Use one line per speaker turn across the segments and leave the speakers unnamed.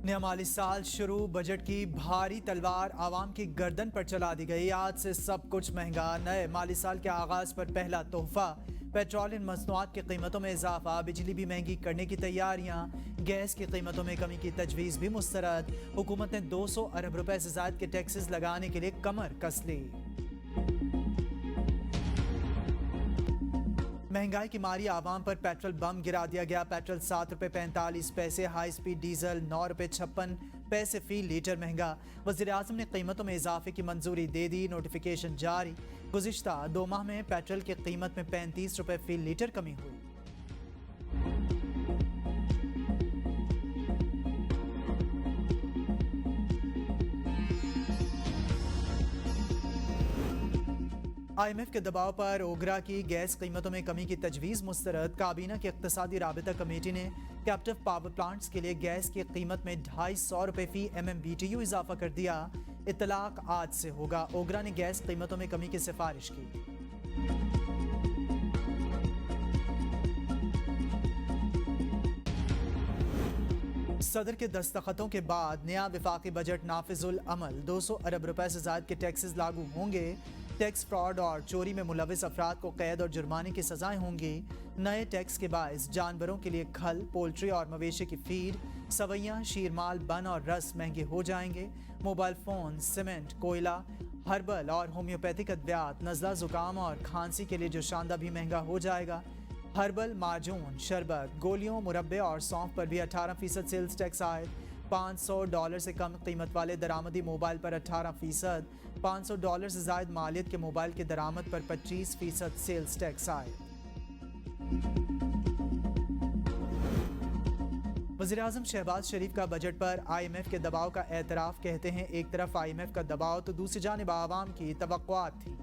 नया माली साल शुरू, बजट की भारी तलवार आवाम की गर्दन पर चला दी गई। आज से सब कुछ महंगा। नए माली साल के आगाज पर पहला तोहफा, पेट्रोलियम मसनूआत की कीमतों में इजाफा, बिजली भी महंगी करने की तैयारियां, गैस की कीमतों में कमी की तजवीज़ भी मुस्तरद। हुकूमत ने 200 अरब रुपए से ज़ायद के टैक्सेस लगाने के लिए कमर कस ली। महंगाई की मारी आवाम पर पेट्रोल बम गिरा दिया गया। पेट्रोल 7 रुपए 45 पैसे, हाई स्पीड डीजल 9 रुपए 56 पैसे फी लीटर महंगा। वज़ीर आज़म ने कीमतों में इजाफे की मंजूरी दे दी, नोटिफिकेशन जारी। गुज़िश्ता 2 माह में पेट्रोल की कीमत में 35 रुपए फी लीटर कमी हुई। IMF के दबाव पर ओगरा की गैस कीमतों में कमी की तजवीज़ मुस्तरद। काबीना की इक़्तिसादी राबिता कमेटी ने कैप्टिव पावर प्लांट्स के लिए गैस की कीमत में 250 रुपए फी MMBTU इजाफा कर दिया। इतलाक आज से होगा। ओगरा ने गैस कीमतों में कमी की सिफारिश की। सदर के दस्तखतों के बाद नया विफाकी बजट नाफिजुल अमल। 200 अरब रुपए से ज़ायद के टैक्सेस लागू होंगे। टैक्स फ्रॉड और चोरी में मुलविस अफराद को कैद और जुर्माने की सजाएं होंगी। नए टैक्स के बायस जानवरों के लिए खल, पोल्ट्री और मवेशी की फीड, सवैयां, शीरमाल, बन और रस महंगे हो जाएंगे। मोबाइल फ़ोन, सीमेंट, कोयला, हर्बल और होम्योपैथिक अद्वियात, नज़ला, ज़ुकाम और खांसी के लिए जो शानदा भी महंगा हो जाएगा। हर्बल, माजून, शरबत, गोलियों, मुरब्बे और सौंफ पर भी 18% सेल्स टैक्स आए। $500 से कम कीमत वाले दरामदी मोबाइल पर 18%, $500 से ज़ायद मालियत के मोबाइल के दरामद पर 25% सेल्स टैक्स आए। वज़ीर-ए-आज़म शहबाज शरीफ का बजट पर IMF के दबाव का एतराफ़। कहते हैं एक तरफ IMF का दबाव तो दूसरी जानिब आवाम की तवक्कुआत थी।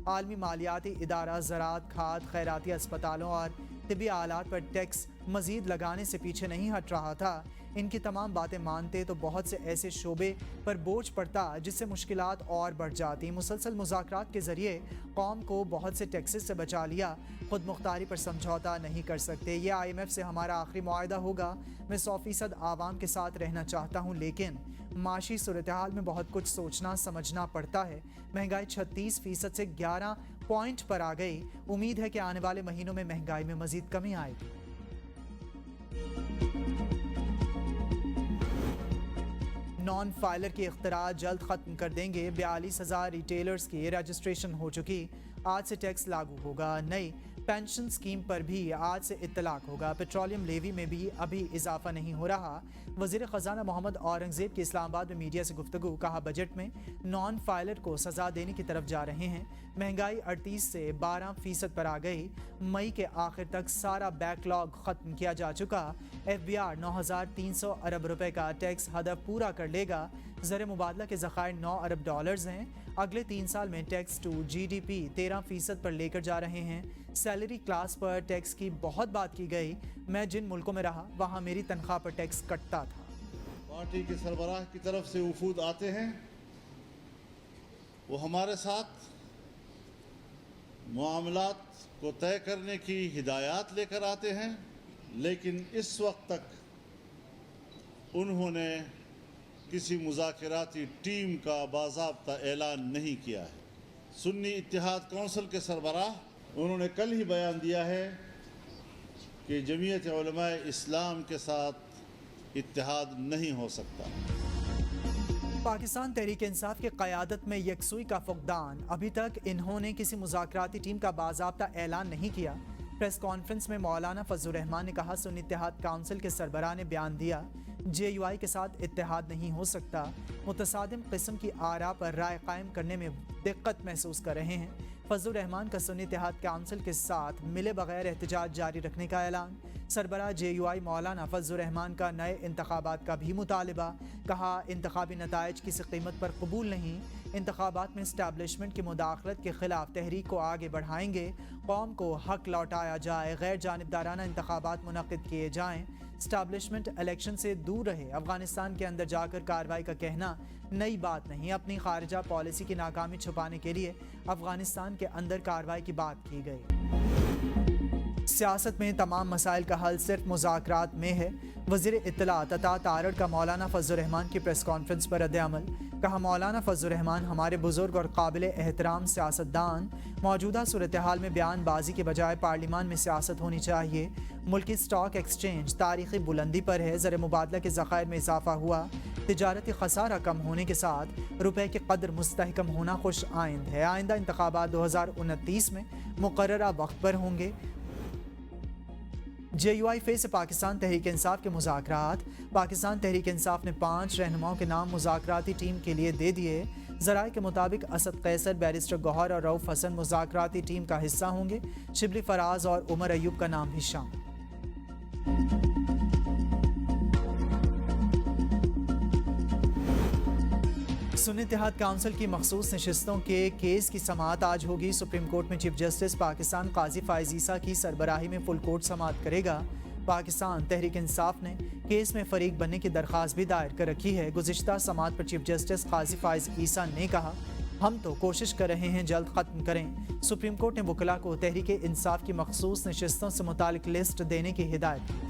आलमी मालियाती इदारा ज़राअत, खाद, खैराती अस्पतालों और तिब्बी आलात पर टैक्स मज़ीद लगाने से पीछे नहीं हट रहा था। इनकी तमाम बातें मानते तो बहुत से ऐसे शोबे पर बोझ पड़ता जिससे मुश्किलात और बढ़ जाती। मुसलसल मुज़ाकरात के ज़रिए कौम को बहुत से टैक्सेस से बचा लिया। खुद मुख्तारी पर समझौता नहीं कर सकते। ये IMF से हमारा आखिरी मुआहदा होगा। मैं 100% आवाम के साथ रहना चाहता हूँ, लेकिन माशी सूरत हाल में बहुत कुछ सोचना समझना पड़ता है। महंगाई 36% से 11 पॉइंट पर आ गई। उम्मीद है कि आने वाले महीनों में महंगाई में मजीद कमी आएगी। नॉन फाइलर की इख्तिरा जल्द खत्म कर देंगे। 42,000 रिटेलर्स की रजिस्ट्रेशन हो चुकी। आज से टैक्स लागू होगा। नई पेंशन स्कीम पर भी आज से इत्तलाक होगा। पेट्रोलियम लेवी में भी अभी इजाफा नहीं हो रहा। वज़ीर ख़जाना मोहम्मद औरंगज़ेब की इस्लामाबाद में मीडिया से गुफ्तगू। कहा, बजट में नॉन फाइलर को सज़ा देने की तरफ जा रहे हैं। महंगाई 38 से 12% पर आ गई। मई के आखिर तक सारा बैकलॉग ख़त्म किया जा चुका। FBR 9,300 अरब रुपए का टैक्स हदफ पूरा कर लेगा। ज़र मुबादला के ज़खायर 9 अरब डॉलर्स हैं। अगले 3 साल में टैक्स टू GDP 13% पर लेकर जा रहे हैं। सैलरी क्लास पर टैक्स की बहुत बात की गई। मैं जिन मुल्कों में रहा वहाँ मेरी तनख्वाह पर टैक्स कटता था।
पार्टी के सरबराह की तरफ से वफूद आते हैं, वो हमारे साथ मामलात को तय करने की हिदायत लेकर आते हैं, लेकिन इस वक्त तक उन्होंने किसी मुज़ाकराती टीम का बाज़ाब्ता ऐलान नहीं किया है। सुन्नी इत्तेहाद कौंसिल के सरबराह उन्होंने कल ही बयान दिया है कि जमीयत उलमाए इस्लाम के साथ इत्तेहाद नहीं हो सकता।
पाकिस्तान तहरीक इंसाफ की क़यादत में यकसुई का फुक़दान। अभी तक इन्होंने किसी मुज़ाकराती टीम का बाज़ाब्ता ऐलान नहीं किया। प्रेस कॉन्फ्रेंस में मौलाना फजलुर रहमान ने कहा, सुन्नी इत्तेहाद काउंसिल के सरबराह ने बयान दिया JUI के साथ इत्तेहाद नहीं हो सकता। मुतसादिम किस्म की आरा पर राय कायम करने में दिक्कत महसूस कर रहे हैं। फजलुर रहमान का सुन्नी इत्तेहाद काउंसिल के साथ मिले बगैर एहतजाज जारी रखने का ऐलान। सरबराह JUI मौलाना फजलुर रहमान का नए इंतखाबात का भी मुतालिबा। कहा, इंतखाबी नताइज किसी कीमत पर कबूल नहीं। इंतखाबात में इस्टेब्लिशमेंट की मुदाखलत के खिलाफ तहरीक को आगे बढ़ाएंगे। कौम को हक लौटाया जाए, गैर जानिबदाराना इंतखाबात मुनक्किद किए जाएँ। इस्टेब्लिशमेंट इलेक्शन से दूर रहे। अफगानिस्तान के अंदर जाकर कार्रवाई का कहना नई बात नहीं। अपनी खारजा पॉलिसी की नाकामी छुपाने के लिए अफगानिस्तान के अंदर कार्रवाई की बात की गई। सियासत में तमाम मसाइल का हल सिर्फ मुज़ाकरात में है। वज़ीर इत्तलात अता तारड़ का मौलाना फजल रहमान की प्रेस कॉन्फ्रेंस पर रद्द-ए-अमल। कहा, मौलाना फजल रहमान हमारे बुजुर्ग और काबिल एहतराम सियासतदान, मौजूदा सूरत हाल में बयानबाजी के बजाय पार्लियामान में सियासत होनी चाहिए। मुल्की स्टॉक एक्सचेंज तारीखी बुलंदी पर है, ज़र मुबादला के ज़खायर में इजाफा हुआ, तिजारती खसारा कम होने के साथ रुपए की कदर मुस्तहकम होना खुश आइंद है। आइंदा इंतखाबात 2029 में मुकर्ररा वक्त पर होंगे। JUI फेस से पाकिस्तान तहरीक इंसाफ के मुज़ाकरात। पाकिस्तान तहरीक इंसाफ ने 5 रहनुमाओं के नाम मुज़ाकराती टीम के लिए दे दिए। ज़राए के मुताबिक असद कैसर, बैरिस्टर गौहर और रऊफ हसन मुज़ाकराती टीम का हिस्सा होंगे। शिबली फराज और उमर अयूब का नाम भी शामिल। सुन्नी इत्तेहाद काउंसिल की मखसूस नशिस्तों के केस की समाअत आज होगी। सुप्रीम कोर्ट में चीफ जस्टिस पाकिस्तान काजी फायज़ ईसा की सरबराही में फुल कोर्ट समाअत करेगा। पाकिस्तान तहरीक इंसाफ ने केस में फरीक बनने की दरख्वास्त भी दायर कर रखी है। गुज़िश्ता समाअत पर चीफ जस्टिस काजी फायज़ ईसा ने कहा, हम तो कोशिश कर रहे हैं जल्द ख़त्म करें। सुप्रीम कोर्ट ने वकला को तहरीक इंसाफ की मखसूस नशिस्तों से मुतालिक लिस्ट देने की हिदायत की।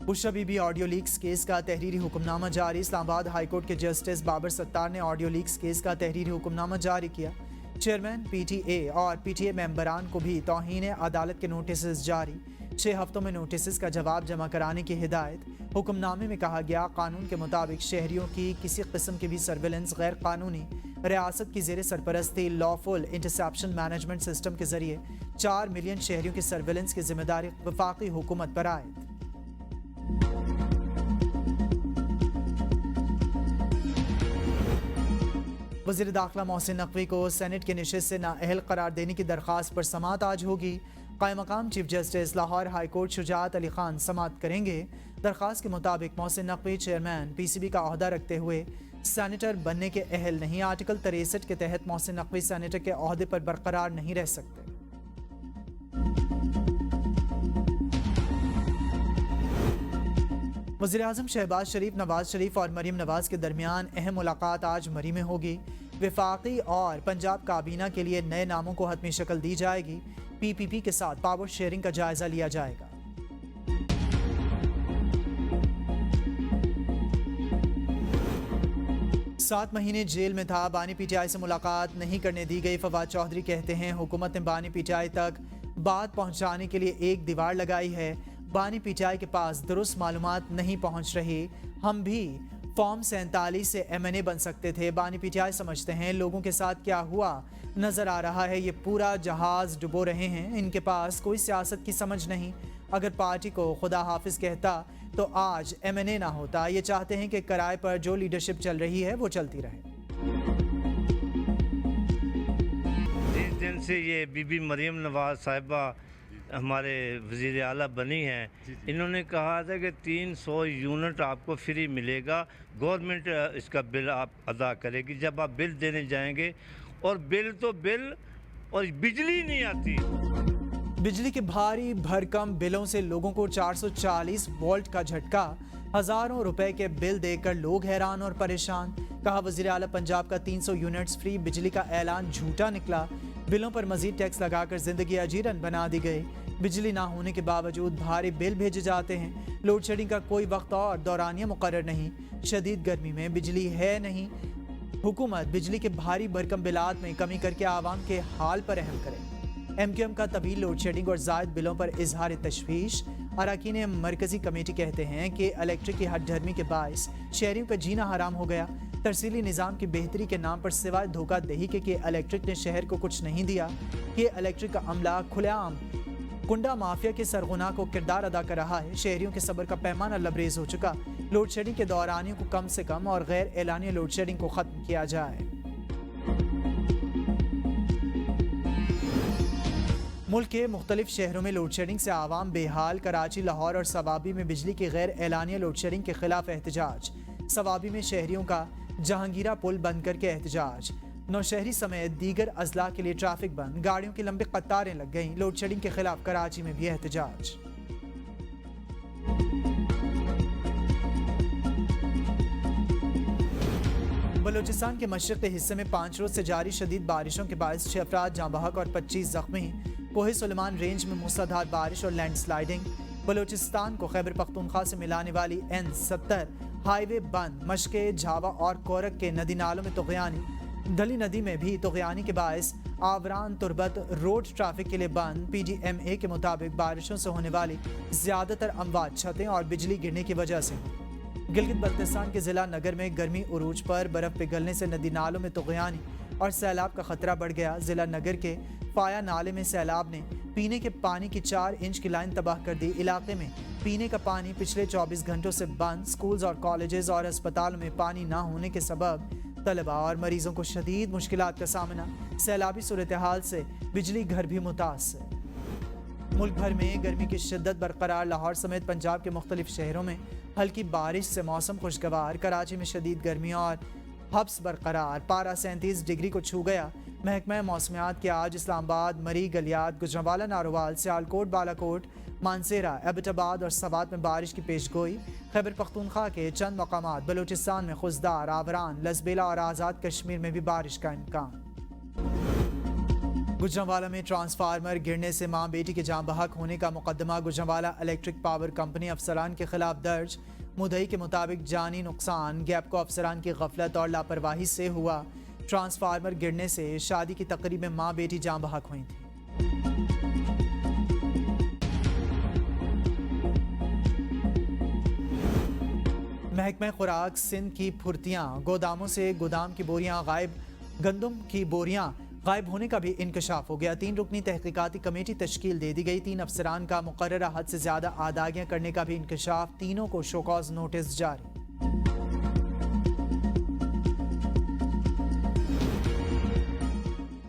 Bushra Bibi audio leaks case का तहरीरी हुक्मनामा जारी। इस्लामाबाद हाई कोर्ट के जस्टिस बाबर सत्तार ने ऑडियो लीक्स केस का तहरीरी हुक्मनामा जारी किया। चेयरमैन PTA और PTA मेंबरान को भी तौहीन अदालत के नोटिस जारी। 6 हफ्तों में नोटिस का जवाब जमा कराने की हिदायत। हुक्मनामे में कहा गया, कानून के मुताबिक शहरियों की किसी किस्म की भी सर्विलेंस गैर कानूनी रियासत की ज़ेर सरपरस्ती लॉफुल इंटरसेप्शन मैनेजमेंट सिस्टम के जरिए 4 मिलियन शहरियों की सर्विलेंस की जिम्मेदारी वफाकी हुकूमत पर आयद। वज़ीर दाखिला मोहसिन नकवी को सेनेट की नशिस्त से नाअहल करार देने की दरख्वास्त पर समाअत आज होगी। कायम मकाम chief justice Lahore high court Shujaat Ali Khan समाअत करेंगे। दरख्वास्त के मुताबिक मोहसिन नकवी चेयरमैन PCB का ओहदा रखते हुए सेनेटर बनने के अहल नहीं। आर्टिकल 63 के तहत मोहसिन नकवी सेनेटर के ओहदे पर बरकरार नहीं रह सकते। वज़ीर-ए-आज़म शहबाज शरीफ, नवाज शरीफ और मरीम नवाज के दरमियान अहम मुलाकात आज मरी में होगी। वफाकी और पंजाब काबीना के लिए नए नामों को हतमी शक्ल दी जाएगी। PPP के साथ पावर शेयरिंग का जायजा लिया जाएगा। सात महीने जेल में था, बानी PTI से मुलाकात नहीं करने दी गई। फवाद चौधरी कहते हैं, हुकूमत ने बानी PTI तक बात पहुंचाने के लिए एक दीवार लगाई है। बानी PTI के पास दुरुस्त मालूमात नहीं पहुंच रही। हम भी फॉर्म 47 से MNA बन सकते थे। बानी PTI समझते हैं लोगों के साथ क्या हुआ नजर आ रहा है। ये पूरा जहाज डुबो रहे हैं। इनके पास कोई सियासत की समझ नहीं। अगर पार्टी को खुदा हाफिज कहता तो आज MNA ना होता। ये चाहते हैं कि किराए पर जो लीडरशिप चल रही है वो चलती रहे।
जिस दिन से ये बीबी मरीम नवाज साहिबा हमारे वज़ीर आला बनी हैं, इन्होंने कहा था कि 300 यूनिट आपको फ्री मिलेगा, गवर्नमेंट इसका बिल आप अदा करेगी। जब आप बिल देने जाएंगे और बिल और बिजली नहीं आती।
बिजली के भारी भरकम बिलों से लोगों को 440 वोल्ट का झटका। हजारों रुपए के बिल देकर लोग हैरान और परेशान। कहा, वज़ीर आला पंजाब का 300 यूनिट्स फ्री बिजली का ऐलान झूठा निकला। बिलों पर मजीद टैक्स लगाकर जिंदगी अजीरन बना दी गई। बिजली ना होने के बावजूद भारी बिल भेजे जाते हैं। लोड शेडिंग का कोई वक्त और दौरानिया मुकर्रर नहीं। शदीद गर्मी में बिजली है नहीं। हुकूमत बिजली के भारी भरकम बिलात में कमी करके आवाम के हाल पर रहम करे। MQM का तवील लोड शेडिंग और जायद बिलों पर इजहार तशवीश। अरकान मरकजी कमेटी कहते हैं कि इलेक्ट्रिक की हटधर्मी के बायस शहरियों का जीना हराम हो गया। तरसीली निज़ाम की बेहतरी के नाम पर सिवाय धोखा दही के इलेक्ट्रिक ने शहर को कुछ नहीं दिया। कि इलेक्ट्रिक का अमला खुलेआम कुंडा माफिया के सरगुना को किरदार अदा कर रहा है। शहरियों के सब्र का पैमाना लबरेज हो चुका। लोड शेडिंग के दौरानियों को कम से कम और गैर एलानिया लोड शेडिंग को ख़त्म किया जाए। मुल्क के मुख्तलिफ शहरों में लोड शेडिंग से आवाम बेहाल। कराची, लाहौर और सवाबी में बिजली की गैर एलानिया लोड शेडिंग के खिलाफ एहतजाज। सवाबी में शहरियों का जहांगीरा पुल बंद करके एहतजाज। नौशहरी समेत दीगर अजला के लिए ट्रैफिक बंद। गाड़ियों की लंबी कतारें लग गईं। लोड शेडिंग के खिलाफ कराची में भी एहतजाज। बलूचिस्तान के मशरक़ी हिस्से में 5 रोज से जारी शदीद बारिशों के बायस 6 अफराद जाँ बहक और 25 जख्मी। कोहे सुलेमान रेंज में मूसलाधार बारिश और लैंडस्लाइडिंग। बलूचिस्तान को खैबर पख्तूनख्वा से मिलाने वाली N70 हाईवे बंद। मशके, झावा और कोरक के नदी नालों में तुग़यानी। धली नदी में भी तुग़यानी के बायस आवरान तुरबत रोड ट्रैफिक के लिए बंद। PDMA के मुताबिक बारिशों से होने वाली ज़्यादातर अमवात छतें और बिजली गिरने की वजह से। गिलगित बल्तिस्तान के ज़िला नगर में गर्मी उरूज पर बर्फ़ पिघलने से नदी नालों में तुग़यानी और सैलाब का खतरा बढ़ गया। ज़िला नगर के फाया नाले में सैलाब ने पीने के पानी की 4 इंच की लाइन तबाह कर दी। इलाके में पीने का पानी पिछले 24 घंटों से बंद। स्कूल्स और कॉलेजेस और अस्पतालों में पानी ना होने के सबब तलबा और मरीजों को शदीद मुश्किलात का सामना। सैलाबी सूरत हाल से बिजली घर भी मुतासर। मुल्क भर में गर्मी की शिद्दत बरकरार। लाहौर समेत पंजाब के मुख्तलिफ शहरों में हल्की बारिश से मौसम खुशगवार। कराची में शदीद गर्मी और हब्स बरकरार। पारा 37 डिग्री को छू गया। महकमा मौसमियात के आज इस्लामाबाद, मरी, गलियात, गुजरांवाला, नारोवाल, सियालकोट, बालाकोट, मानसेरा, एबटाबाद और सवात में बारिश की पेशगोई। खैबर पख्तूनख्वा के चंद मकामात, बलूचिस्तान में खुजदार, आवरान, लसबेला और आज़ाद कश्मीर में भी बारिश का इम्कान। गुजरांवाला में ट्रांसफार्मर गिरने से मां बेटी के जाँ बहक होने का मुकदमा गुजरांवाला इलेक्ट्रिक पावर कंपनी अफसरान के खिलाफ दर्ज। मुद्दई के मुताबिक जानी नुकसान गैपको अफसरान की गफलत और लापरवाही से हुआ। ट्रांसफार्मर गिरने से शादी की तकरीब में मां बेटी जाँ बहक हुई थी। महकमा खुराक सिंध की फुर्तियाँ, गोदामों से गोदाम की बोरियां गायब। गंदम की बोरियां गायब होने का भी इंकशाफ हो गया। 3 रुकनी तहकीकाती कमेटी तश्कील दे दी गई। 3 अफसरान का मुकर्ररा हद से ज्यादा आदागियां करने का भी इंकशाफ। तीनों को शोकॉज नोटिस जारी।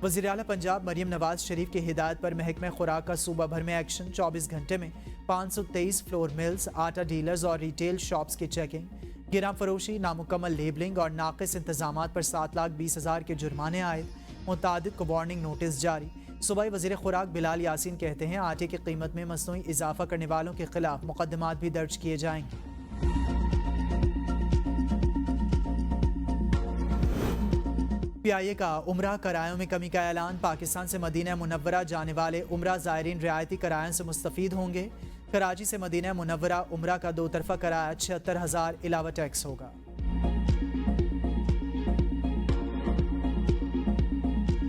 वज़ीर आला पंजाब मरियम नवाज शरीफ की हिदायत पर महकमा खुराक का सूबा भर में एक्शन। 24 घंटे में 523 फ्लोर मिल्स, आटा डीलर्स और रिटेल शॉप्स की चेकिंग। गिराम फरोशी, नामुकम्मल लेबलिंग और नाक़िस इंतजामात पर 7,20,000 के जुर्माने आए। मुतादिद को वार्निंग नोटिस जारी। सूबाई वज़ीर खुराक बिलाल यासीन कहते हैं आटे की कीमत में मसनूई इजाफा करने वालों के खिलाफ मुकदमात भी दर्ज किए जाएंगे। PIA का उम्रा करायों में कमी का ऐलान। पाकिस्तान से मदीना मुनव्वरा जाने वाले उम्रा ज़ायरीन रियायती करायों से मुस्तफ़ीद होंगे। कराची से मदीना मुनव्वरा उम्रा का 2 तरफ़ा कराया 76,000 इलावा टैक्स होगा।